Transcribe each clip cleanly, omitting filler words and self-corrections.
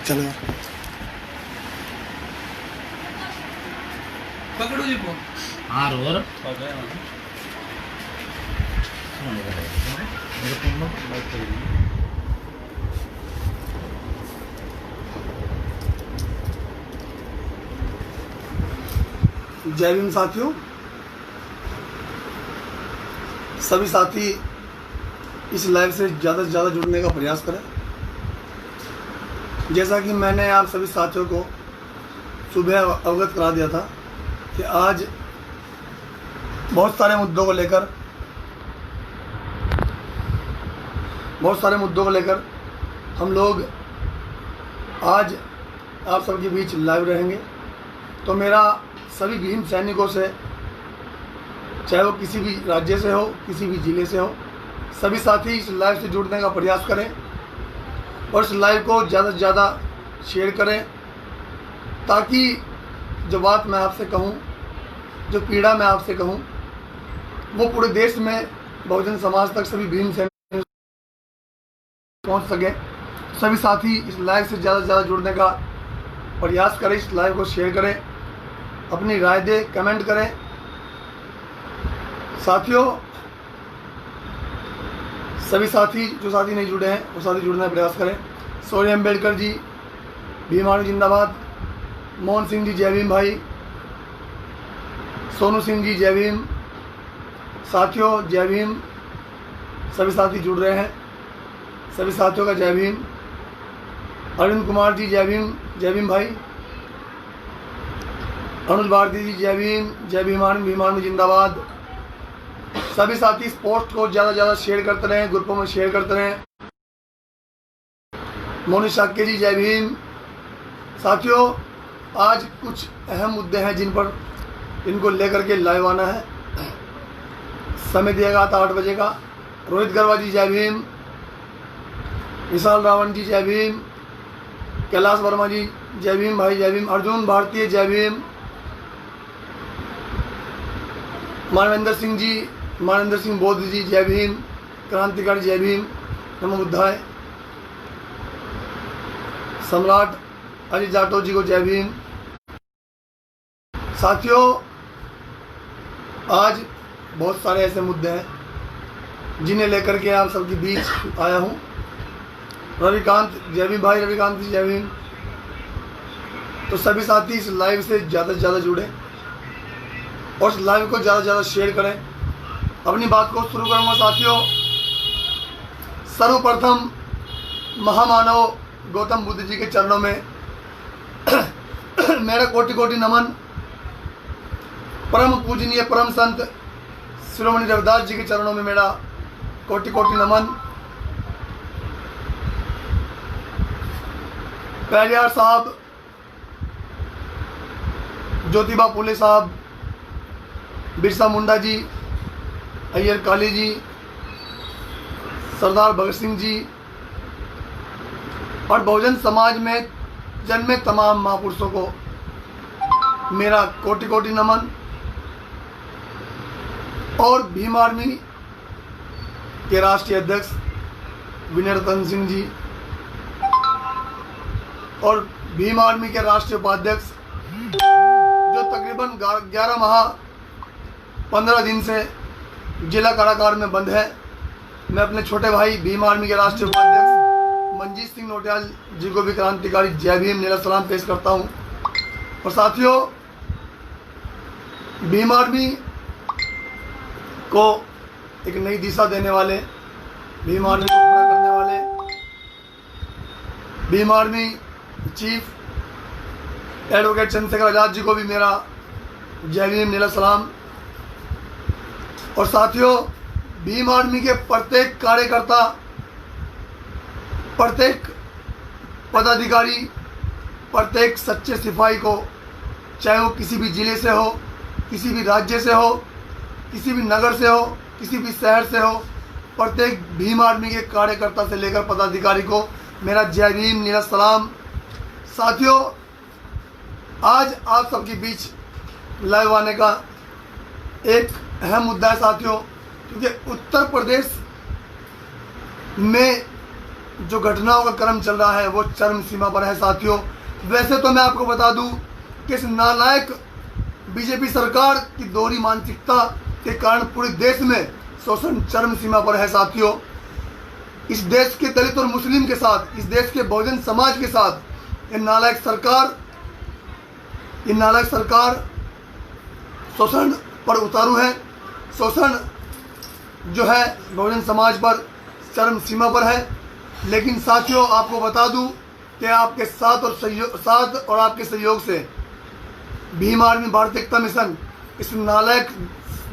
चलो पकड़ो जी फोन। हाँ रोर जय भीम साथियों। सभी साथी इस लाइव से ज़्यादा जुड़ने का प्रयास करें। जैसा कि मैंने आप सभी साथियों को सुबह अवगत करा दिया था कि आज बहुत सारे मुद्दों को लेकर हम लोग आज आप सबके बीच लाइव रहेंगे। तो मेरा सभी भीम सैनिकों से, चाहे वो किसी भी राज्य से हो, किसी भी ज़िले से हो, सभी साथी इस लाइव से जुड़ने का प्रयास करें और इस लाइव को ज़्यादा से ज़्यादा शेयर करें, ताकि जो बात मैं आपसे कहूँ, जो पीड़ा मैं आपसे कहूँ, वो पूरे देश में बहुजन समाज तक सभी भीम सैनिक पहुँच सके। सभी साथी इस लाइव से ज़्यादा जुड़ने का प्रयास करें, इस लाइव को शेयर करें, अपनी राय दें, कमेंट करें। साथियों, सभी साथी जो साथी नहीं जुड़े हैं वो साथी जुड़ने का प्रयास करें। सोरी अम्बेडकर जी, भीम आर्मी जिंदाबाद। मोहन सिंह जी जय भीम भाई। सोनू सिंह जी जय भीम। साथियों जय भीम। सभी साथी जुड़ रहे हैं, सभी साथियों का जय भीम। अरविंद कुमार जी जय भीम भाई। अनुज भारती जी जय भीम आर्मी जिंदाबाद। सभी साथी इस पोस्ट को ज़्यादा शेयर करते रहें, ग्रुपों में शेयर करते रहें। मोनी शाक्य जी जय भीम। साथियों, आज कुछ अहम मुद्दे हैं इनको लेकर के लाइव आना है। समय दिया गया था 8 बजे का। रोहित गरवा जी जय भीम। विशाल रावण जी जय भीम। कैलाश वर्मा जी जय भीम भाई, जय भीम। अर्जुन भारतीय जय भीम। मानवेंद्र सिंह बौद्ध जी जय भीम। क्रांतिकारी जय भीम, नमो बुद्धाय। सम्राट अजय जाटव जी को जय भीम। साथियों, आज बहुत सारे ऐसे मुद्दे हैं जिन्हें लेकर के आप सबके बीच आया हूँ। रविकांत जय भीम भाई, रविकांत जी जय भीम। तो सभी साथी इस लाइव से ज़्यादा जुड़े और इस लाइव को ज़्यादा शेयर करें। अपनी बात को शुरू करूँगा साथियों। सर्वप्रथम महामानव गौतम बुद्ध जी के चरणों में मेरा कोटि नमन। परम पूजनीय परम संत शिरोमणि रविदास जी के चरणों में मेरा कोटि नमन। पेरियार साहब, ज्योतिबा फुले साहब, बिरसा मुंडा जी, अय्यर काली जी, सरदार भगत सिंह जी और बहुजन समाज में जन्मे तमाम महापुरुषों को मेरा कोटि नमन। और भीम आर्मी के राष्ट्रीय अध्यक्ष विनय रतन सिंह जी और भीम आर्मी के राष्ट्रीय उपाध्यक्ष जो तकरीबन 11 माह 15 दिन से जिला कारागार में बंद है, मैं अपने छोटे भाई भीम आर्मी के राष्ट्रीय उपाध्यक्ष मंजीत सिंह नोटियाल जी को भी क्रांतिकारी जय भीम नीला सलाम पेश करता हूं। और साथियों, भीम आर्मी को एक नई दिशा देने वाले, भीम आर्मी को खड़ा करने वाले Bhim army chief advocate Chandrashekhar Azad ji को भी मेरा जय भीम नीला सलाम। और साथियों, भीम आर्मी के प्रत्येक कार्यकर्ता, प्रत्येक पदाधिकारी, प्रत्येक सच्चे सिपाही को, चाहे वो किसी भी ज़िले से हो, किसी भी राज्य से हो, किसी भी नगर से हो, किसी भी शहर से हो, प्रत्येक भीम आर्मी के कार्यकर्ता से लेकर पदाधिकारी को मेरा जय भीम नीला सलाम। साथियों, आज आप सबके बीच लाइव आने का एक अहम मुद्दा है साथियों, क्योंकि उत्तर प्रदेश में जो घटनाओं का क्रम चल रहा है वो चरम सीमा पर है साथियों। वैसे तो मैं आपको बता दूं कि इस नालायक बीजेपी सरकार की दोहरी मानसिकता के कारण पूरे देश में शोषण चरम सीमा पर है साथियों। इस देश के दलित और मुस्लिम के साथ, इस देश के बहुजन समाज के साथ ये नालायक सरकार शोषण पर उतारू है। शोषण जो है बहुजन समाज पर चरम सीमा पर है। लेकिन साथियों आपको बता दूं कि आपके साथ और आपके सहयोग से भीम आर्मी भारतीय एकता मिशन इस नालायक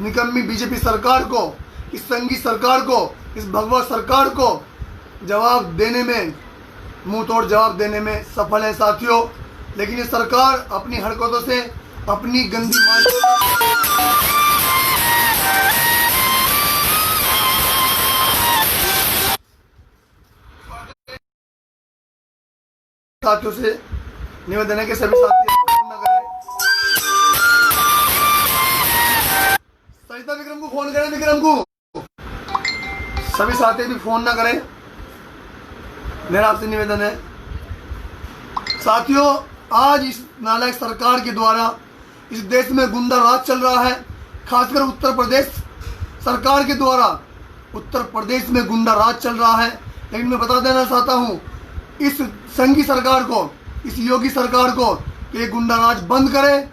निकम्मी बीजेपी सरकार को, इस संघी सरकार को, इस भगवा सरकार को जवाब देने में, मुंह तोड़ जवाब देने में सफल है साथियों। लेकिन ये सरकार अपनी हरकतों से, अपनी गंदी साथियों से निवेदन है कि सभी साथी फोन न करें। सरिता विक्रम को फोन करें, विक्रम को सभी साथी भी फोन ना करें, मेरा आपसे निवेदन है। साथियों आज इस नालायक सरकार के द्वारा इस देश में गुंडा राज चल रहा है। खासकर उत्तर प्रदेश सरकार के द्वारा उत्तर प्रदेश में गुंडा राज चल रहा है। लेकिन मैं बता देना चाहता हूँ इस संघी सरकार को, इस योगी सरकार को कि ये गुंडा राज बंद करे।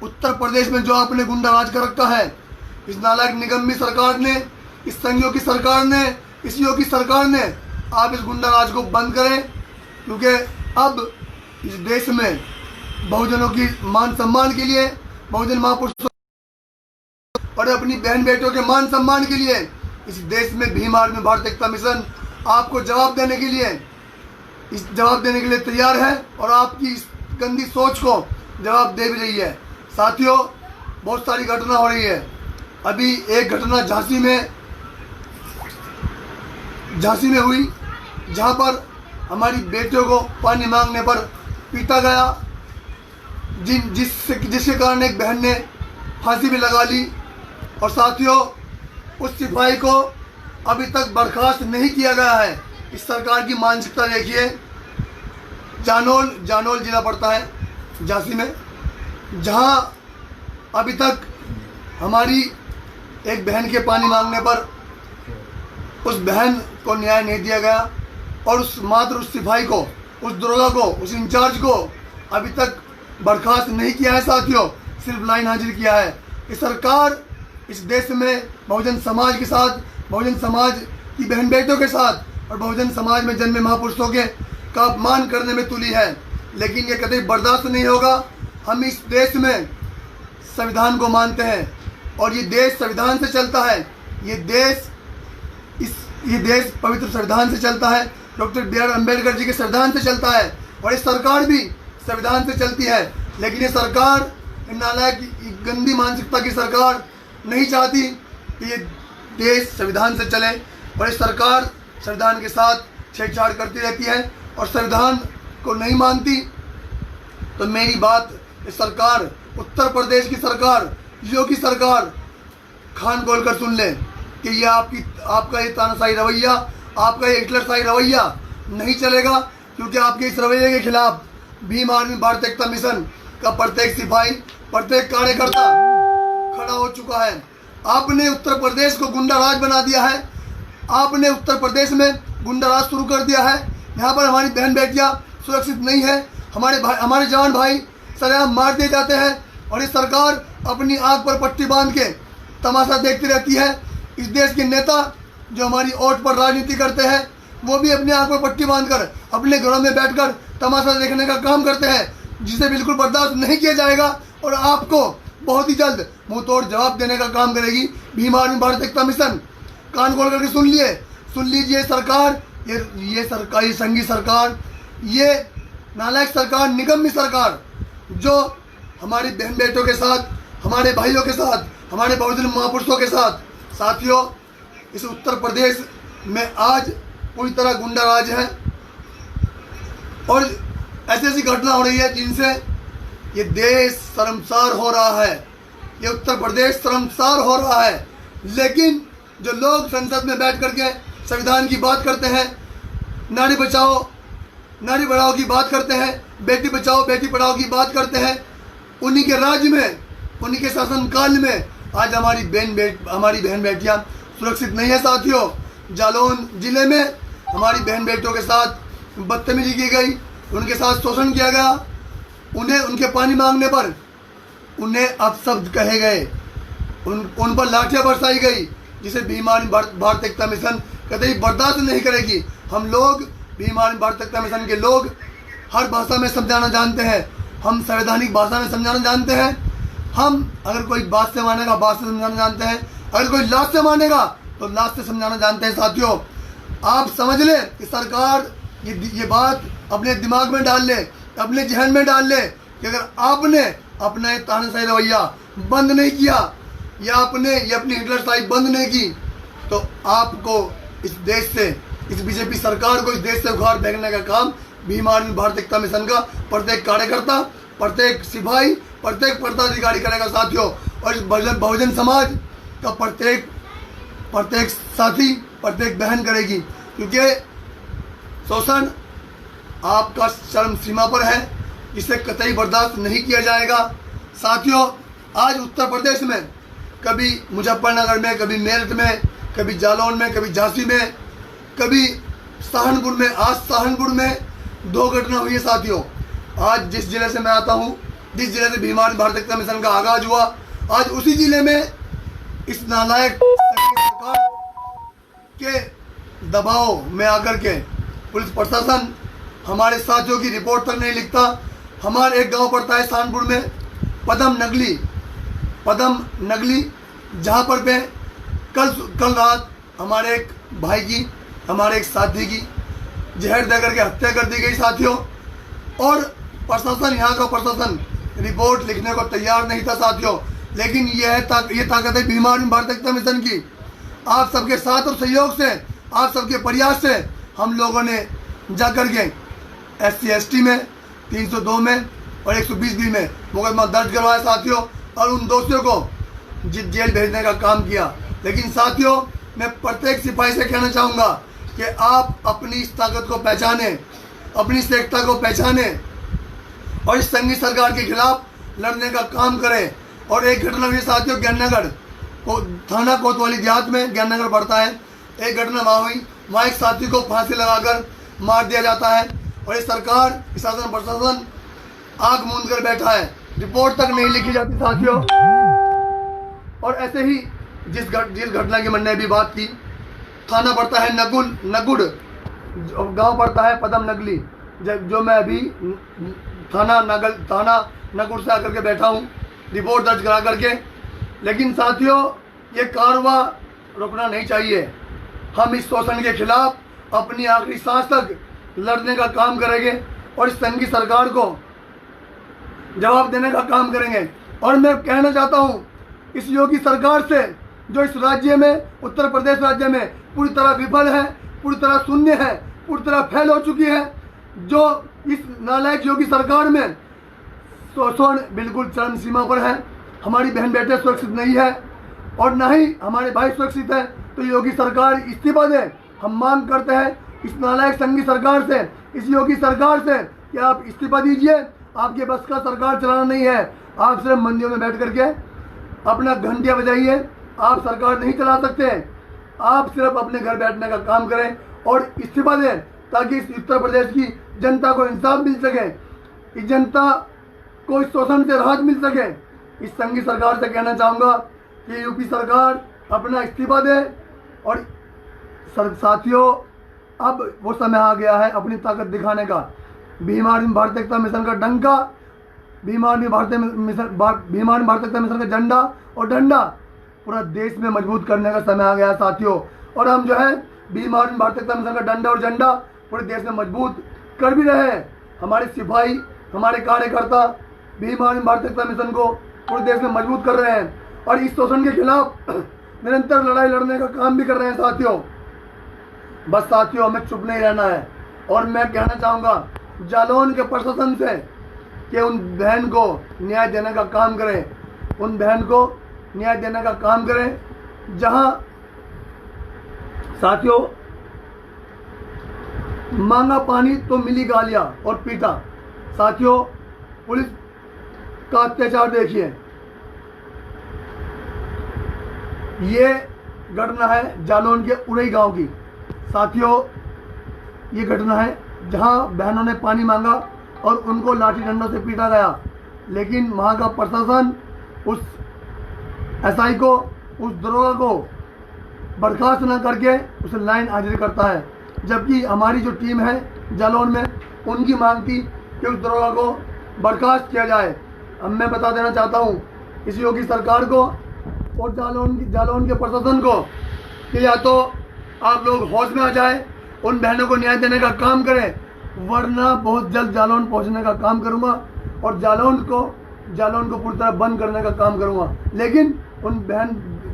उत्तर प्रदेश में जो आपने गुंडा राज कर रखा है, इस नालायक निगम्मी सरकार ने, इस संघियों की सरकार ने, इस योगी सरकार ने, आप इस गुंडा राज को बंद करें। क्योंकि अब इस देश में बहुजनों की मान सम्मान के लिए, बहुजन महापुरुषों और अपनी बहन बेटियों के मान सम्मान के लिए इस देश में भीम आर्मी भारतीय एकता मिशन आपको जवाब देने के लिए तैयार है और आपकी इस गंदी सोच को जवाब दे भी रही है। साथियों बहुत सारी घटना हो रही है। अभी एक घटना झांसी में हुई, जहां पर हमारी बेटियों को पानी मांगने पर पीटा गया, जिसके कारण एक बहन ने फांसी भी लगा ली। और साथियों उस सिपाही को अभी तक बर्खास्त नहीं किया गया है। इस सरकार की मानसिकता देखिए। जानोल जिला पड़ता है झांसी में, जहां अभी तक हमारी एक बहन के पानी मांगने पर उस बहन को न्याय नहीं दिया गया और उस सिपाही को, उस दरोगा को, उस इंचार्ज को अभी तक बर्खास्त नहीं किया है साथियों, सिर्फ लाइन हाजिर किया है। ये सरकार इस देश में बहुजन समाज के साथ, बहुजन समाज की बहन बेटियों के साथ और बहुजन समाज में जन्मे महापुरुषों के का अपमान करने में तुली है। लेकिन ये कभी बर्दाश्त नहीं होगा। हम इस देश में संविधान को मानते हैं और ये देश संविधान से चलता है। ये देश पवित्र संविधान से चलता है, डॉक्टर B.R. अम्बेडकर जी के संविधान से चलता है और ये सरकार भी संविधान से चलती है। लेकिन ये सरकार, नालायक गंदी मानसिकता की सरकार नहीं चाहती कि ये देश संविधान से चले और ये सरकार संविधान के साथ छेड़छाड़ करती रहती है और संविधान को नहीं मानती। तो मेरी बात इस सरकार, उत्तर प्रदेश की सरकार, योगी सरकार कान खोलकर सुन ले कि ये आपका ये तानाशाही रवैया, आपका ये हिटलरशाही रवैया नहीं चलेगा। क्योंकि आपके इस रवैये के खिलाफ भीम आर्मी भारतीय एकता मिशन का प्रत्येक सिपाही, प्रत्येक कार्यकर्ता खड़ा हो चुका है। आपने उत्तर प्रदेश को गुंडा राज बना दिया है। आपने उत्तर प्रदेश में गुंडा राज शुरू कर दिया है। यहाँ पर हमारी बहन बेटियाँ सुरक्षित नहीं है। हमारे जवान भाई सरेआम मार दिए जाते हैं और ये सरकार अपनी आंख पर पट्टी बांध के तमाशा देखती रहती है। इस देश के नेता जो हमारी ओट पर राजनीति करते हैं, वो भी अपनी आंख पर पट्टी बांधकर अपने घरों में बैठकर तमाशा देखने का काम करते हैं, जिसे बिल्कुल बर्दाश्त नहीं किया जाएगा और आपको बहुत ही जल्द मुंह तोड़ जवाब देने का काम करेगी भीम आर्मी भारतीय एकता मिशन। कान खोल करके सुन लीजिए सरकार, ये सरकारी संघी सरकार, ये नालायक सरकार, निगम्मी सरकार जो हमारी बहन बेटों के साथ, हमारे भाइयों के साथ, हमारे बहुजन महापुरुषों के साथ, साथियों इस उत्तर प्रदेश में आज पूरी तरह गुंडा राज है और ऐसी ऐसी घटना हो रही है जिनसे ये देश शर्मसार हो रहा है, ये उत्तर प्रदेश शर्मसार हो रहा है। लेकिन जो लोग संसद में बैठ करके संविधान की बात करते हैं, नारी बचाओ नारी बढ़ाओ की बात करते हैं, बेटी बचाओ बेटी पढ़ाओ की बात करते हैं। उन्हीं के राज्य में, उन्हीं के शासनकाल में आज हमारी बहन बेटियां सुरक्षित नहीं है साथियों। जालौन जिले में हमारी बहन बेटियों के साथ बदतमीजी की गई, उनके साथ शोषण किया गया। उन्हें उनके पानी मांगने पर उन्हें अपशब्द कहे गए, उन पर लाठियां बरसाई गई, जिसे भीम आर्मी भारत एकता मिशन कतई बर्दाश्त नहीं करेगी। हम लोग भीम आर्मी भारत एकता मिशन के लोग हर भाषा में समझाना जानते हैं, हम संवैधानिक भाषा में समझाना जानते हैं। हम अगर कोई बात से मानेगा बात से समझाना जानते हैं, अगर कोई लाश से मानेगा तो लाश से समझाना जानते हैं। साथियों, आप समझ लें कि सरकार ये बात अपने दिमाग में डाल ले, अपने जहन में डाल ले कि अगर आपने अपना ये तानाशाही रवैया बंद नहीं किया या आपने ये अपनी हिटलरशाही बंद नहीं की तो आपको इस देश से, इस बीजेपी सरकार को इस देश से उखाड़ फेंकने का काम भीम आर्मी भारत एकता मिशन का प्रत्येक कार्यकर्ता, प्रत्येक सिपाही, प्रत्येक पदाधिकारी करेगा साथियों। और इस बहुजन समाज का प्रत्येक साथी, प्रत्येक बहन करेगी, क्योंकि शोषण आपका चरम सीमा पर है, इसे कतई बर्दाश्त नहीं किया जाएगा। साथियों, आज उत्तर प्रदेश में कभी मुजफ्फरनगर में, कभी मेरठ में, कभी जालौन में, कभी झांसी में, कभी सहारनपुर में, आज सहारनपुर में 2 घटना हुई है साथियों। आज जिस जिले से मैं आता हूँ, जिस जिले से भीम आर्मी भारत एकता मिशन का आगाज हुआ, आज उसी जिले में इस नालायक सरकार के दबाव में आकर के पुलिस प्रशासन हमारे साथियों की रिपोर्ट तक नहीं लिखता। हमारे एक गांव पड़ता है सहारनपुर में, पदम नगली, जहां पर पे कल रात हमारे एक भाई की, हमारे एक साथी की जहर देकर के हत्या कर दी गई साथियों। और प्रशासन, यहाँ का प्रशासन रिपोर्ट लिखने को तैयार नहीं था साथियों। लेकिन ये ताकत है भीम आर्मी भारत एकता मिशन की। आप सबके साथ और सहयोग से, आप सबके प्रयास से हम लोगों ने जाकर के SC/ST में 302 में और 120B में मुकदमा दर्ज करवाया साथियों, और उन दोषियों को जेल भेजने का काम किया। लेकिन साथियों, मैं प्रत्येक सिपाही से कहना चाहूँगा कि आप अपनी इस ताकत को पहचानें, अपनी इस एकता को पहचानें और इस संघी सरकार के खिलाफ लड़ने का काम करें। और एक घटना हुई साथियों, ज्ञाननगर को थाना कोतवाली देहात में ज्ञाननगर पड़ता है, एक घटना वहाँ हुई। वहाँ एक साथी को फांसी लगाकर मार दिया जाता है और ये सरकार, शासन प्रशासन आग मूंद कर बैठा है, रिपोर्ट तक नहीं लिखी जाती साथियों। और ऐसे ही जिस घटना की मैंने अभी बात की, थाना पड़ता है नगुड़, गांव पड़ता है पदम नगली, जो मैं अभी थाना नगुड़ से आकर के बैठा हूँ रिपोर्ट दर्ज करा करके। लेकिन साथियों, ये कारवा रुकना नहीं चाहिए। हम इस शोषण के खिलाफ अपनी आखिरी सांस तक लड़ने का काम करेंगे और इस संघी सरकार को जवाब देने का काम करेंगे। और मैं कहना चाहता हूँ इस योगी सरकार से, जो इस राज्य में, उत्तर प्रदेश राज्य में पूरी तरह विफल है, पूरी तरह शून्य है, पूरी तरह फेल हो चुकी है, जो इस नालायक योगी सरकार में शोषण बिल्कुल चरम सीमा पर है। हमारी बहन बेटे सुरक्षित नहीं है और न ही हमारे भाई सुरक्षित है। तो योगी सरकार इस्तीफा दे। हम मांग करते हैं इस नालायक संघी सरकार से, इस योगी सरकार से कि आप इस्तीफा दीजिए। आपके बस का सरकार चलाना नहीं है। आप सिर्फ मंदिरों में बैठ करके अपना घंटियाँ बजाइए, आप सरकार नहीं चला सकते। आप सिर्फ अपने घर बैठने का काम करें और इस्तीफा दें, ताकि इस उत्तर प्रदेश की जनता को इंसाफ मिल सके, इस जनता को इस शोषण से राहत मिल सके। इस संघी सरकार से कहना चाहूँगा कि यूपी सरकार अपना इस्तीफा दे। और साथियों, अब वो समय आ गया है अपनी ताकत दिखाने का। भीम आर्मी भारत एकता मिशन का डंका, भीम आर्मी भारत एकता मिशन का झंडा और डंडा पूरा देश में मजबूत करने का समय आ गया है साथियों। और हम जो है भीम आर्मी भारत एकता मिशन का डंडा और झंडा पूरे देश में मजबूत कर भी रहे हैं। हमारे सिपाही, हमारे कार्यकर्ता भीम आर्मी भारत एकता मिशन को पूरे देश में मजबूत कर रहे हैं और इस शोषण के खिलाफ निरंतर लड़ाई लड़ने का काम भी कर रहे हैं साथियों। बस साथियों, हमें चुप नहीं रहना है। और मैं कहना चाहूँगा जालौन के प्रशासन से कि उन बहन को न्याय देने का काम करें, उन बहन को न्याय देने का काम करें। जहां साथियों मांगा पानी तो मिली गालियां और पीटा। साथियों, पुलिस का अत्याचार देखिए। ये घटना है जालौन के उड़ई गांव की। साथियों, ये घटना है जहां बहनों ने पानी मांगा और उनको लाठी डंडों से पीटा गया, लेकिन वहां का प्रशासन उस एसआई को, उस दरोगा को बर्खास्त न करके उसे लाइन हाजिर करता है। जबकि हमारी जो टीम है जालौन में, उनकी मांग थी कि उस दरोगा को बर्खास्त किया जाए। अब मैं बता देना चाहता हूँ इस योगी सरकार को और जालौन के प्रशासन को कि या तो आप लोग होश में आ जाए, उन बहनों को न्याय देने का काम करें, वरना बहुत जल्द जालौन पहुंचने का काम करूंगा और जालौन को पूरी तरह बंद करने का काम करूंगा। लेकिन उन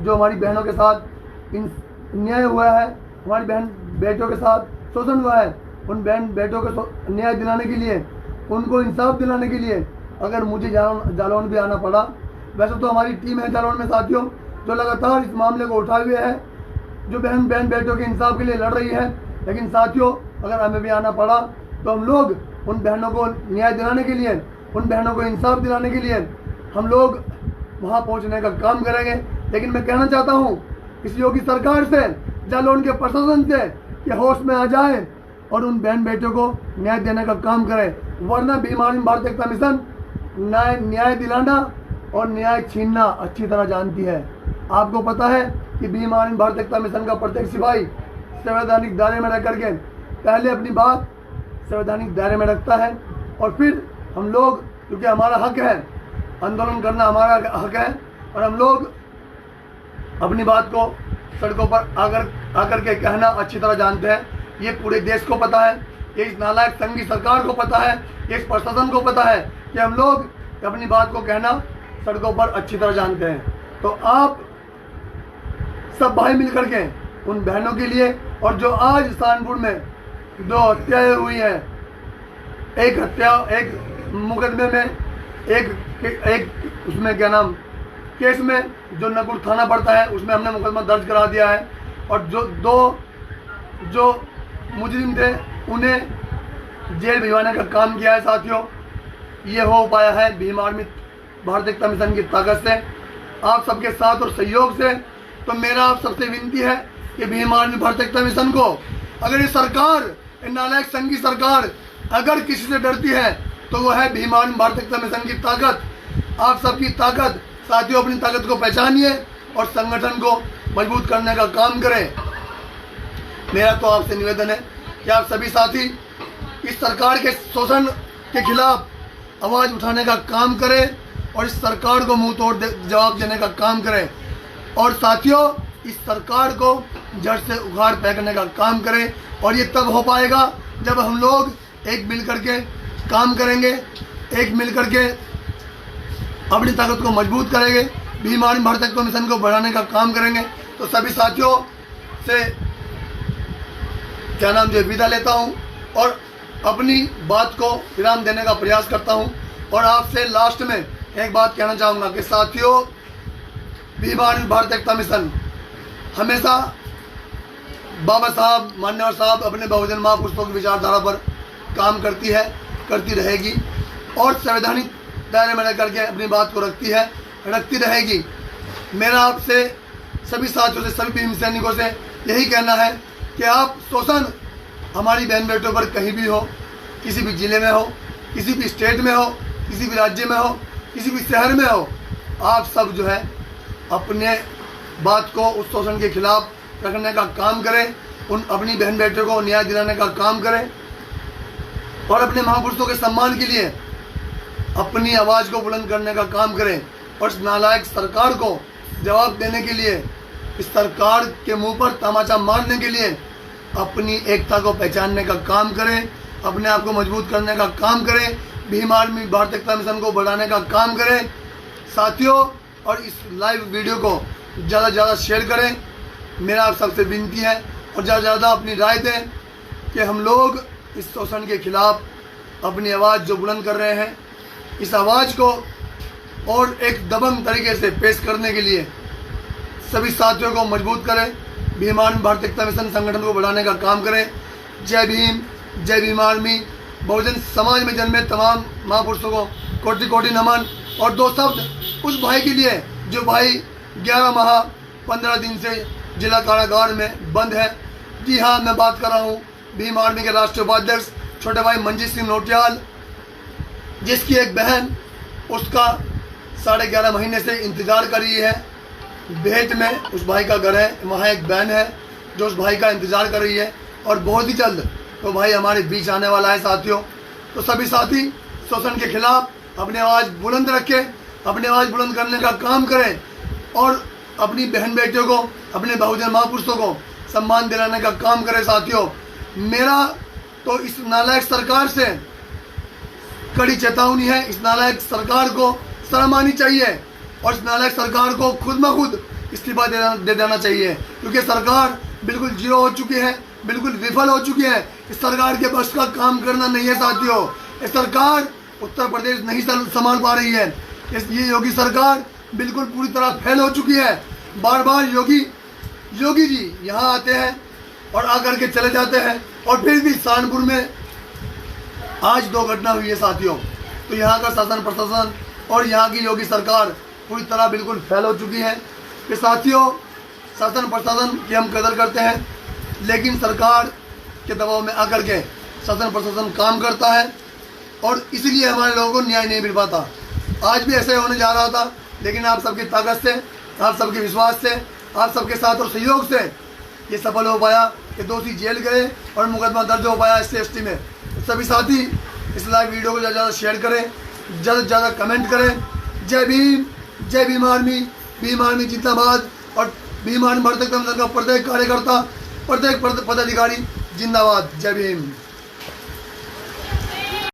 जो हमारी बहनों के साथ अन्याय हुआ है, हमारी बहन बेटों के साथ शोषण हुआ है, उन बहन बेटों को न्याय दिलाने के लिए, उनको इंसाफ दिलाने के लिए अगर मुझे जालौन भी आना पड़ा। वैसे तो हमारी टीम है जालौन में साथियों, जो लगातार इस मामले को उठाए हुए है, जो बहन बेटों के इंसाफ के लिए लड़ रही है। लेकिन साथियों, अगर हमें भी आना पड़ा तो हम लोग उन बहनों को न्याय दिलाने के लिए, उन बहनों को इंसाफ दिलाने के लिए हम लोग वहाँ पहुँचने का काम करेंगे। लेकिन मैं कहना चाहता हूँ इस योगी सरकार से, जालौन के प्रशासन से कि होश में आ जाए और उन बहन बेटों को न्याय देने का काम करें, वरना भीम आर्मी भारत एकता मिशन न्याय दिलाना और न्याय छीनना अच्छी तरह जानती है। आपको पता है कि भीम आर्मी भारत एकता मिशन का प्रत्येक सिपाही संवैधानिक दायरे में रह करके पहले अपनी बात संवैधानिक दायरे में रखता है और फिर हम लोग, क्योंकि हमारा हक है, आंदोलन करना हमारा हक है और हम लोग अपनी बात को सड़कों पर आकर के कहना अच्छी तरह जानते हैं। ये पूरे देश को पता है, ये इस नालायक संघी सरकार को पता है, ये इस प्रशासन को पता है कि हम लोग अपनी बात को कहना सड़कों पर अच्छी तरह जानते हैं। तो आप सब भाई मिलकर के उन बहनों के लिए, और जो आज सहारनपुर में 2 हत्याएं हुई हैं, एक मुकदमे में, एक उसमें क्या नाम केस में जो नकुल थाना पड़ता है उसमें हमने मुकदमा दर्ज करा दिया है, और जो मुजरिम थे उन्हें जेल भिजवाने का काम किया है। साथियों, ये हो पाया है भीम आर्मी भारत एकता मिशन की ताकत से, आप सबके साथ और सहयोग से। तो मेरा आप सबसे विनती है कि भीम आर्मी भारत एकता मिशन को, अगर ये सरकार, ये नालायक संघी सरकार अगर किसी से डरती है तो वो है भीम आर्मी भारत एकता मिशन की ताकत। आप सबकी ताकत साथियों, अपनी ताकत को पहचानिए और संगठन को मजबूत करने का काम करें। मेरा तो आपसे निवेदन है कि आप सभी साथी इस सरकार के शोषण के खिलाफ आवाज़ उठाने का काम करें और इस सरकार को मुंह तोड़ जवाब देने का काम करें। और साथियों, इस सरकार को जड़ से उखाड़ फेंकने का काम करें, और ये तब हो पाएगा जब हम लोग एक मिल करके काम करेंगे, एक मिल करके अपनी ताकत को मजबूत करेंगे, भीम आर्मी भारत एकता मिशन को बढ़ाने का काम करेंगे। तो सभी साथियों से क्या नाम जो विदा लेता हूँ और अपनी बात को विराम देने का प्रयास करता हूँ। और आपसे लास्ट में एक बात कहना चाहूँगा कि साथियों, भीम आर्मी भारत एकता मिशन हमेशा बाबा साहब, मान्यवर साहब अपने बहुजन महापुरुषों की विचारधारा पर काम करती है, करती रहेगी और संवैधानिक दायरे में रह करके अपनी बात को रखती रहेगी। मेरा आपसे सभी साथियों से, सभी भीम सैनिकों से यही कहना है कि आप शोषण हमारी बहन बेटों पर कहीं भी हो, किसी भी ज़िले में हो, किसी भी स्टेट में हो, किसी भी राज्य में हो, किसी भी शहर में हो, आप सब जो है अपने बात को उस शोषण के खिलाफ रखने का काम करें, उन अपनी बहन बेटों को न्याय दिलाने का काम करें और अपने महापुरुषों के सम्मान के लिए अपनी आवाज़ को बुलंद करने का काम करें और इस नालायक सरकार को जवाब देने के लिए, इस सरकार के मुंह पर तमाचा मारने के लिए अपनी एकता को पहचानने का काम करें, अपने आप को मजबूत करने का काम करें, भीम आर्मी भारत एकता मिशन को बढ़ाने का काम करें साथियों। और इस लाइव वीडियो को ज़्यादा से ज़्यादा शेयर करें, मेरा आप सबसे विनती है, और ज़्यादा से ज़्यादा अपनी राय दें कि हम लोग इस शोषण के खिलाफ अपनी आवाज़ जो बुलंद कर रहे हैं, इस आवाज़ को और एक दबंग तरीके से पेश करने के लिए सभी साथियों को मजबूत करें, भीम आर्मी भारत एकता मिशन संगठन को बढ़ाने का काम करें। जय भीम, जय भीम आर्मी। बहुजन समाज में जन्मे तमाम महापुरुषों को कोटि कोटि नमन। और दो शब्द उस भाई के लिए जो भाई 11 माह 15 दिन से जिला कारागार में बंद है। जी हाँ, मैं बात कर रहा हूँ भीम आर्मी के राष्ट्रीय उपाध्यक्ष छोटे भाई मंजीत सिंह नौटियाल, जिसकी एक बहन उसका 11.5 महीने से इंतज़ार कर रही है। भेंट में उस भाई का घर है, वहाँ एक बहन है जो उस भाई का इंतज़ार कर रही है और बहुत ही जल्द तो भाई हमारे बीच आने वाला है साथियों। तो सभी साथी शोषण के खिलाफ अपनी आवाज़ बुलंद रखें, अपनी आवाज़ बुलंद करने का काम करें और अपनी बहन बेटियों को, अपने बहुजन महापुरुषों को सम्मान दिलाने का काम करें साथियों। मेरा तो इस नालायक सरकार से कड़ी चेतावनी है। इस नालायक सरकार को शर्म आनी चाहिए और इस नालायक सरकार को खुद ब खुद इस्तीफा दे देना चाहिए, क्योंकि सरकार बिल्कुल जीरो हो चुकी है, बिल्कुल विफल हो चुकी है। इस सरकार के बस का काम करना नहीं है साथियों। ये सरकार उत्तर प्रदेश नहीं संभाल पा रही है। ये योगी सरकार बिल्कुल पूरी तरह फेल हो चुकी है। बार बार योगी जी यहाँ आते हैं और आकर के चले जाते हैं और फिर भी सहारनपुर में आज 2 घटना हुई है साथियों। तो यहाँ का शासन प्रशासन और यहाँ की योगी सरकार पूरी तरह बिल्कुल फेल हो चुकी है। कि साथियों, शासन प्रशासन की हम कदर करते हैं, लेकिन सरकार के दबाव में आकर के शासन प्रशासन काम करता है और इसलिए हमारे लोगों को न्याय नहीं मिल पाता। आज भी ऐसे होने जा रहा था, लेकिन आप सबकी ताकत से, आप सबके विश्वास से, आप सबके साथ और सहयोग से ये सफल हो पाया कि दोषी जेल गए और मुकदमा दर्ज हो पाया SC ST में। सभी साथी इस लाइव वीडियो को ज़्यादा शेयर करें, ज़्यादा से ज़्यादा कमेंट करें। जय भीम, जय भीम आर्मी, भीम आर्मी जिंदाबाद। और भीम आर्मी भारतीय जनता दल का प्रत्येक कार्यकर्ता, प्रत्येक पदाधिकारी जिंदाबाद। जय भीम।